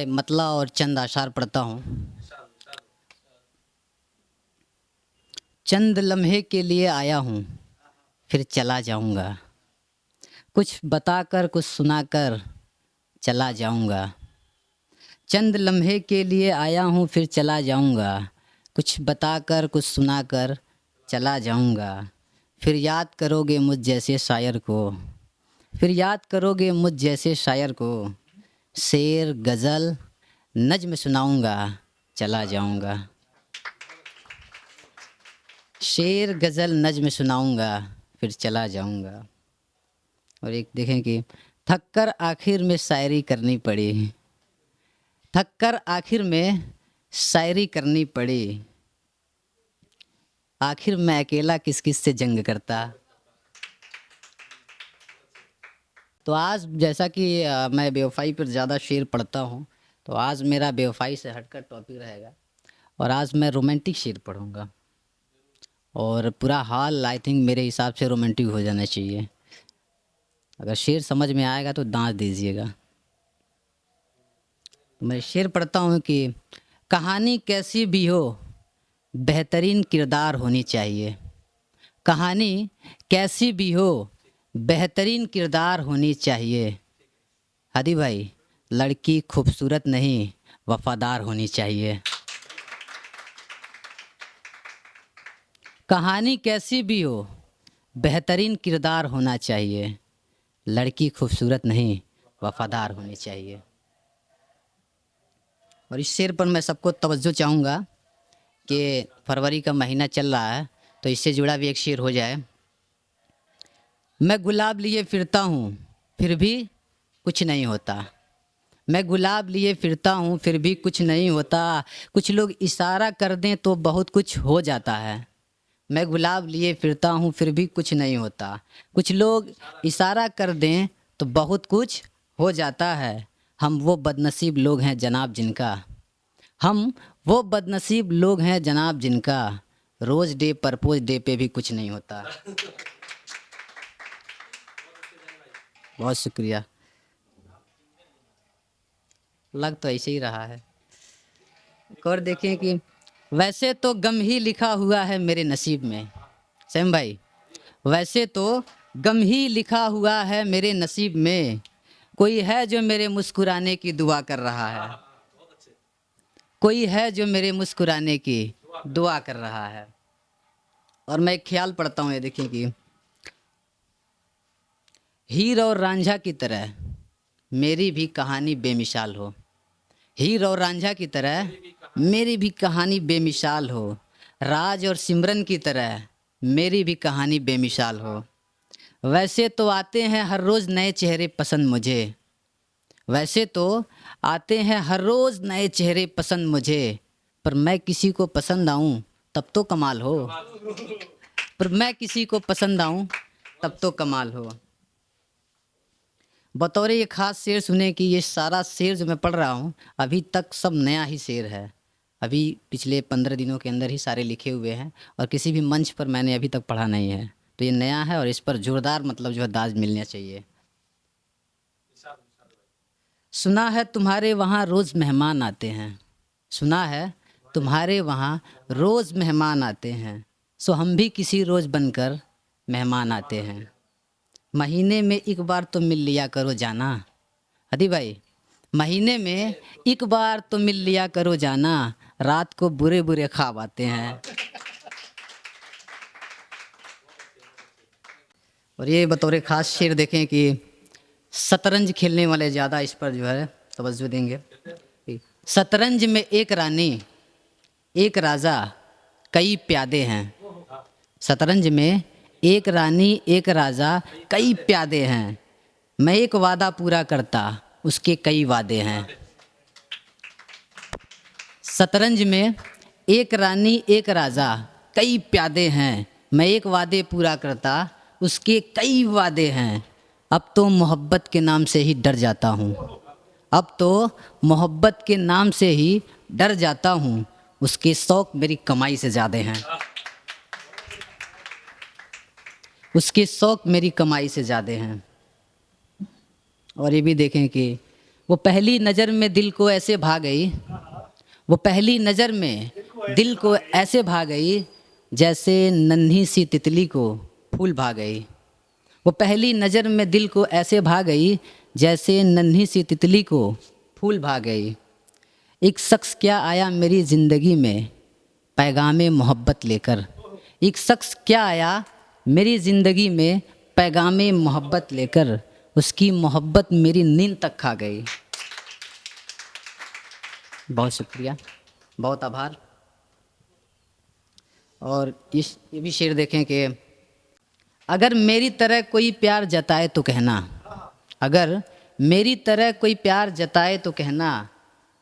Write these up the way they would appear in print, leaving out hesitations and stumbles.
मतला और चंद आशार पढ़ता हूँ। चंद लम्हे के लिए आया हूँ, फिर चला जाऊँगा। कुछ बताकर कुछ सुनाकर चला जाऊँगा। चंद लम्हे के लिए आया हूँ, फिर चला जाऊँगा। कुछ बताकर कुछ सुनाकर चला जाऊँगा। फिर याद करोगे मुझ जैसे शायर को, फिर याद करोगे मुझ जैसे शायर को। शेर गज़ल नज़्म सुनाऊँगा, चला जाऊँगा। शेर गज़ल नज़्म सुनाऊँगा, फिर चला जाऊँगा। और एक देखें कि थक कर आखिर में शायरी करनी पड़ी, थक कर आखिर में शायरी करनी पड़ी। आखिर मैं अकेला किस किस से जंग करता। तो आज जैसा कि मैं बेवफ़ाई पर ज़्यादा शेर पढ़ता हूँ, तो आज मेरा बेवफ़ाई से हटकर टॉपिक रहेगा और आज मैं रोमांटिक शेर पढ़ूँगा। और पूरा हाल आई थिंक मेरे हिसाब से रोमांटिक हो जाना चाहिए। अगर शेर समझ में आएगा तो दांत दीजिएगा। तो मैं शेर पढ़ता हूँ कि कहानी कैसी भी हो, बेहतरीन किरदार होनी चाहिए। कहानी कैसी भी हो, बेहतरीन किरदार होनी चाहिए। हादी भाई, लड़की खूबसूरत नहीं, वफादार होनी चाहिए। कहानी कैसी भी हो, बेहतरीन किरदार होना चाहिए। लड़की खूबसूरत नहीं, वफादार होनी चाहिए। और इस शेर पर मैं सबको तवज्जो चाहूँगा कि फरवरी का महीना चल रहा है, तो इससे जुड़ा भी एक शेर हो जाए। मैं गुलाब लिए फिरता हूँ, फिर भी कुछ नहीं होता। मैं गुलाब लिए फिरता हूँ, फिर भी कुछ नहीं होता। कुछ लोग इशारा कर दें तो बहुत कुछ हो जाता है। मैं गुलाब लिए फिरता हूँ, फिर भी कुछ नहीं होता। कुछ लोग इशारा कर दें तो बहुत कुछ हो जाता है। हम वो बदनसीब लोग हैं जनाब जिनका, हम वो बदनसीब लोग हैं जनाब जिनका रोज़ डे परपोज डे पे भी कुछ नहीं होता। बहुत शुक्रिया। लग तो ऐसे ही रहा है। एक और देखें कि वैसे तो गम ही लिखा हुआ है मेरे नसीब में। सैम भाई, वैसे तो गम ही लिखा हुआ है मेरे नसीब में। कोई है जो मेरे मुस्कुराने की दुआ कर रहा है। कोई है जो मेरे मुस्कुराने की दुआ कर रहा है। और मैं एक ख्याल पढ़ता हूँ, ये देखिए कि हीर और रांझा की तरह मेरी भी कहानी बेमिसाल हो। हीर और रांझा की तरह मेरी भी कहानी बेमिसाल हो। राज और सिमरन की तरह मेरी भी कहानी बेमिसाल हो। वैसे तो आते हैं हर रोज़ नए चेहरे पसंद मुझे। वैसे तो आते हैं हर रोज़ नए चेहरे पसंद मुझे। पर मैं किसी को पसंद आऊँ तब तो कमाल हो। पर मैं किसी को पसंद आऊँ तब तो कमाल हो। बतौर ये ख़ास शेर सुने कि ये सारा शेर जो मैं पढ़ रहा हूँ अभी तक सब नया ही शेर है। अभी पिछले 15 दिनों के अंदर ही सारे लिखे हुए हैं और किसी भी मंच पर मैंने अभी तक पढ़ा नहीं है। तो ये नया है और इस पर ज़ोरदार मतलब जो है दाज मिलना चाहिए। सुना है तुम्हारे वहाँ रोज़ मेहमान आते हैं। सुना है तुम्हारे वहाँ रोज़ मेहमान आते हैं। सो हम भी किसी रोज़ बनकर मेहमान आते हैं। महीने में एक बार तो मिल लिया करो जाना। हदी भाई, महीने में एक बार तो मिल लिया करो जाना। रात को बुरे बुरे ख्वाब आते हैं। और ये बतौर ख़ास शेर देखें कि शतरंज खेलने वाले ज़्यादा इस पर जो है तवज्जो देंगे। शतरंज में एक रानी एक राजा कई प्यादे हैं। शतरंज में एक रानी एक राजा कई प्यादे हैं। मैं एक वादा पूरा करता उसके कई वादे हैं। शतरंज में एक रानी एक राजा कई प्यादे हैं। मैं एक वादे पूरा करता उसके कई वादे हैं। अब तो मोहब्बत के नाम से ही डर जाता हूँ। अब तो मोहब्बत के नाम से ही डर जाता हूँ। उसके शौक़ मेरी कमाई से ज़्यादा हैं। उसके शौक़ मेरी कमाई से ज़्यादा हैं। और ये भी देखें कि वो पहली नज़र में दिल को ऐसे भा गई, वो पहली नज़र में दिल को ऐसे भा गई जैसे नन्ही सी तितली को फूल भा गई। वो पहली नज़र में दिल को ऐसे भा गई जैसे नन्ही सी तितली को फूल भा गई। एक शख्स क्या आया मेरी ज़िंदगी में पैगामे मोहब्बत लेकर। एक शख्स क्या आया मेरी ज़िंदगी में पैगामे मोहब्बत लेकर। उसकी मोहब्बत मेरी नींद तक खा गई। बहुत शुक्रिया, बहुत आभार। और ये भी शेर देखें कि अगर मेरी तरह कोई प्यार जताए तो कहना, अगर मेरी तरह कोई प्यार जताए तो कहना,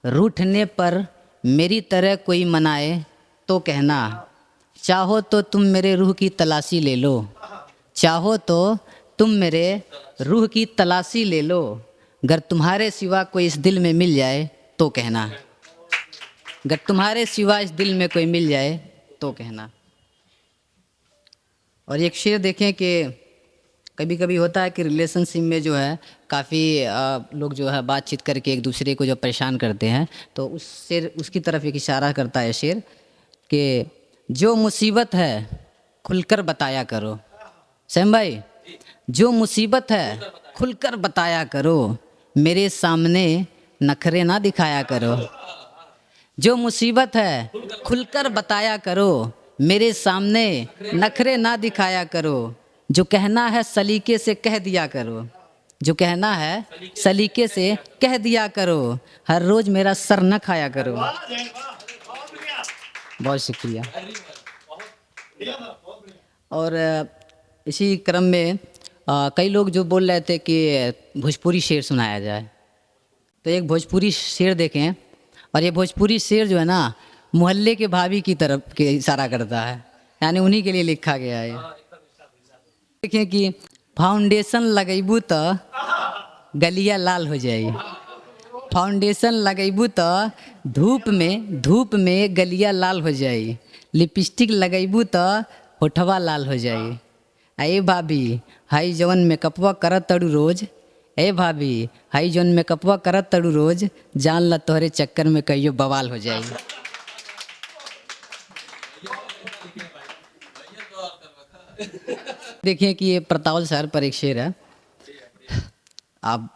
रूठने पर मेरी तरह कोई मनाए तो कहना, चाहो तो तुम मेरे रूह की तलाशी ले लो, चाहो तो तुम मेरे रूह की तलाशी ले लो, अगर तुम्हारे सिवा कोई इस दिल में मिल जाए तो कहना, अगर तुम्हारे सिवा इस दिल में कोई मिल जाए तो कहना। और एक शेर देखें कि कभी कभी होता है कि रिलेशनशिप में जो है काफ़ी लोग जो है बातचीत करके एक दूसरे को जो परेशान करते हैं, तो उस शेर उसकी तरफ एक इशारा करता है शेर कि जो मुसीबत है खुलकर बताया करो। सैम भाई, जो मुसीबत है खुलकर बताया करो, मेरे सामने नखरे ना दिखाया करो। जो मुसीबत है खुलकर बताया करो, मेरे सामने नखरे ना दिखाया करो। जो कहना है सलीके से कह दिया करो, जो कहना है सलीके से कह दिया करो, हर रोज़ मेरा सर न खाया करो। बहुत शुक्रिया। और इसी क्रम में कई लोग जो बोल रहे थे कि भोजपुरी शेर सुनाया जाए, तो एक भोजपुरी शेर देखें। और ये भोजपुरी शेर जो है ना मोहल्ले के भाभी की तरफ के इशारा करता है, यानी उन्हीं के लिए लिखा गया है। देखें कि फाउंडेशन लगेबू तो गलिया लाल हो जाए, फाउंडेशन लगेबू तो धूप में गलिया लाल हो जाए, लिपस्टिक लगेबू तो होठवा लाल हो जाए। ए भाभी हाई जवन मेकअपवा करत तड़ू रोज, ए भाभी हाई जवन मेकअपवा करत तड़ू रोज, जान ला तोहरे चक्कर में कहियो बवाल हो जाए। देखिए कि ये प्रतावल शहर पर एक शेर है। आप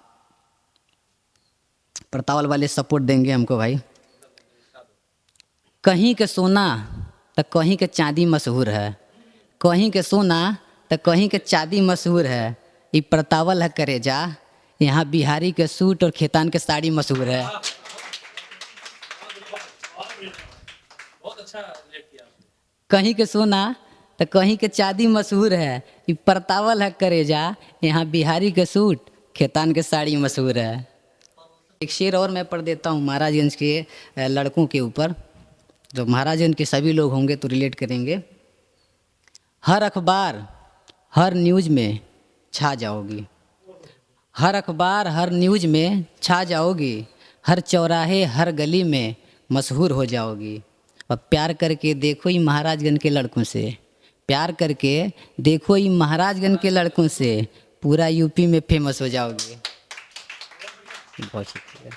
प्रतावल वाले सपोर्ट देंगे हमको भाई। कहीं के सोना तो कहीं के चांदी मशहूर है, कहीं के सोना तो कहीं के चांदी मशहूर है। ये प्रतावल है करेजा, यहाँ बिहारी के सूट और खेतान के साड़ी मशहूर है। कहीं के सोना तो कहीं के चांदी मशहूर है, ये प्रतावल है करेजा, यहाँ बिहारी के सूट खेतान के साड़ी मशहूर है। एक शेर और मैं पढ़ देता हूँ महाराजगंज के लड़कों के ऊपर, जो महाराजगंज के सभी लोग होंगे तो रिलेट करेंगे। हर अखबार हर न्यूज़ में छा जाओगी, हर अखबार हर न्यूज़ में छा जाओगी, हर चौराहे हर गली में मशहूर हो जाओगी। और प्यार करके देखो ही महाराजगंज के लड़कों से, प्यार करके देखो ही महाराजगंज के लड़कों से, पूरा यूपी में फेमस हो जाओगे। बहुत शुक्रिया।